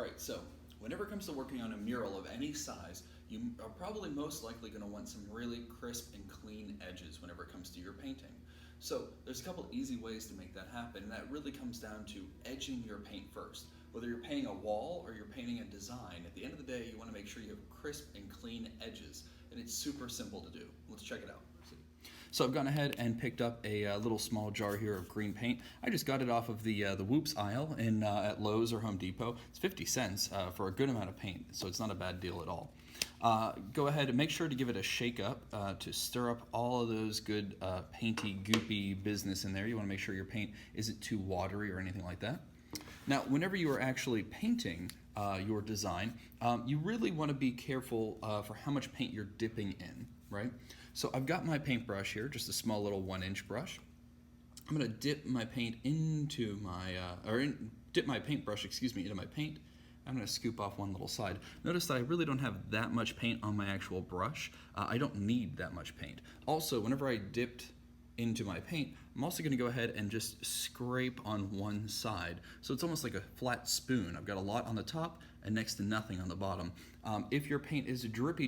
Alright, so whenever it comes to working on a mural of any size, you are probably most likely going to want some really crisp and clean edges whenever it comes to your painting. So there's a couple easy ways to make that happen, and that really comes down to edging your paint first. Whether you're painting a wall or you're painting a design, at the end of the day you want to make sure you have crisp and clean edges, and it's super simple to do. Let's check it out. So I've gone ahead and picked up a little small jar here of green paint. I just got it off of the Whoops aisle at Lowe's or Home Depot. It's 50 cents for a good amount of paint, so it's not a bad deal at all. Go ahead and make sure to give it a shake up to stir up all of those good painty, goopy business in there. You want to make sure your paint isn't too watery or anything like that. Now, whenever you are actually painting your design, you really want to be careful for how much paint you're dipping in, right? So I've got my paintbrush here, just a small little 1-inch brush. I'm going to dip my paint into my, dip my paintbrush, into my paint. I'm going to scoop off one little side. Notice that I really don't have that much paint on my actual brush. I don't need that much paint. Also, whenever I dipped into my paint, I'm also going to go ahead and just scrape on one side. So it's almost like a flat spoon. I've got a lot on the top and next to nothing on the bottom. If your paint is drippy,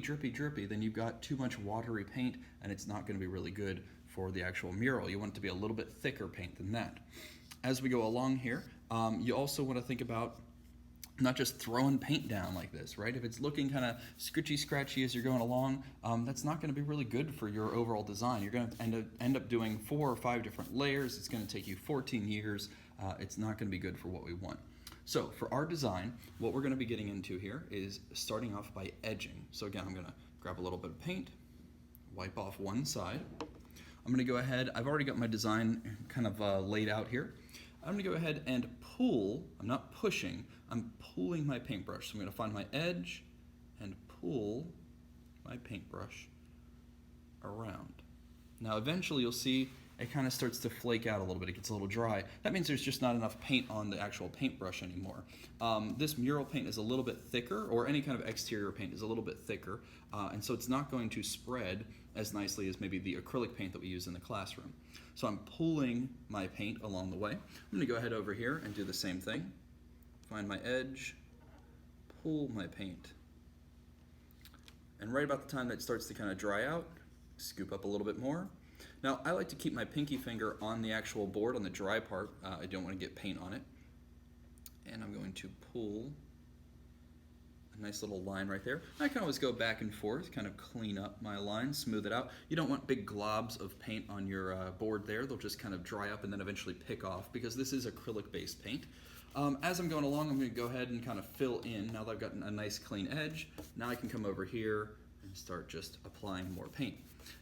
then you've got too much watery paint and it's not going to be really good for the actual mural. You want it to be a little bit thicker paint than that. As we go along here, you also want to think about not just throwing paint down like this, right? If it's looking kind of scratchy as you're going along, that's not going to be really good for your overall design. You're going to end up doing 4 or 5 different layers. It's going to take you 14 years. It's not going to be good for what we want. So for our design, what we're going to be getting into here is starting off by edging. So again, I'm going to grab a little bit of paint, wipe off one side. I'm going to go ahead, I've already got my design kind of laid out here. I'm going to go ahead and pull, I'm not pushing, I'm pulling my paintbrush. So I'm going to find my edge and pull my paintbrush around. Now eventually you'll see it kind of starts to flake out a little bit. It gets a little dry. That means there's just not enough paint on the actual paintbrush anymore. This mural paint is a little bit thicker, or any kind of exterior paint is a little bit thicker, and so it's not going to spread as nicely as maybe the acrylic paint that we use in the classroom. So I'm pulling my paint along the way. I'm going to go ahead over here and do the same thing. Find my edge, pull my paint. And right about the time that it starts to kind of dry out, scoop up a little bit more. Now, I like to keep my pinky finger on the actual board, on the dry part. I don't want to get paint on it. And I'm going to pull a nice little line right there. I can always go back and forth, kind of clean up my line, smooth it out. You don't want big globs of paint on your board there. They'll just kind of dry up and then eventually pick off, because this is acrylic-based paint. As I'm going along, I'm going to go ahead and kind of fill in. Now that I've got a nice clean edge, now I can come over here and start just applying more paint.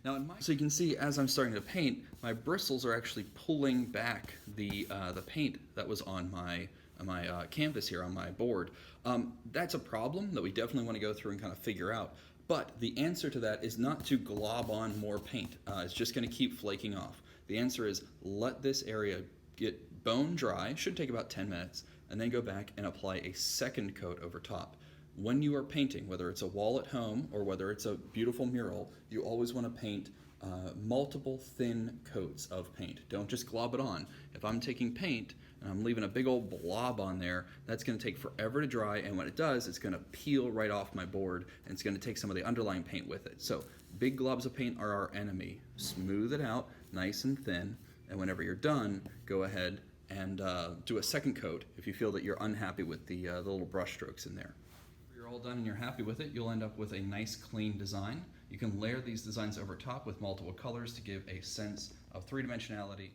Now, so you can see as I'm starting to paint, my bristles are actually pulling back the paint that was on my canvas here on my board. That's a problem that we definitely want to go through and kind of figure out. But the answer to that is not to glob on more paint. It's just going to keep flaking off. The answer is let this area get bone dry, should take about 10 minutes, and then go back and apply a second coat over top. When you are painting, whether it's a wall at home or whether it's a beautiful mural, you always want to paint multiple thin coats of paint. Don't just glob it on. If I'm taking paint and I'm leaving a big old blob on there, that's going to take forever to dry, and when it does, it's going to peel right off my board, and it's going to take some of the underlying paint with it. So big globs of paint are our enemy. Smooth it out nice and thin, and whenever you're done, go ahead and do a second coat if you feel that you're unhappy with the little brush strokes in there. All done and you're happy with it, you'll end up with a nice clean design. You can layer these designs over top with multiple colors to give a sense of three-dimensionality.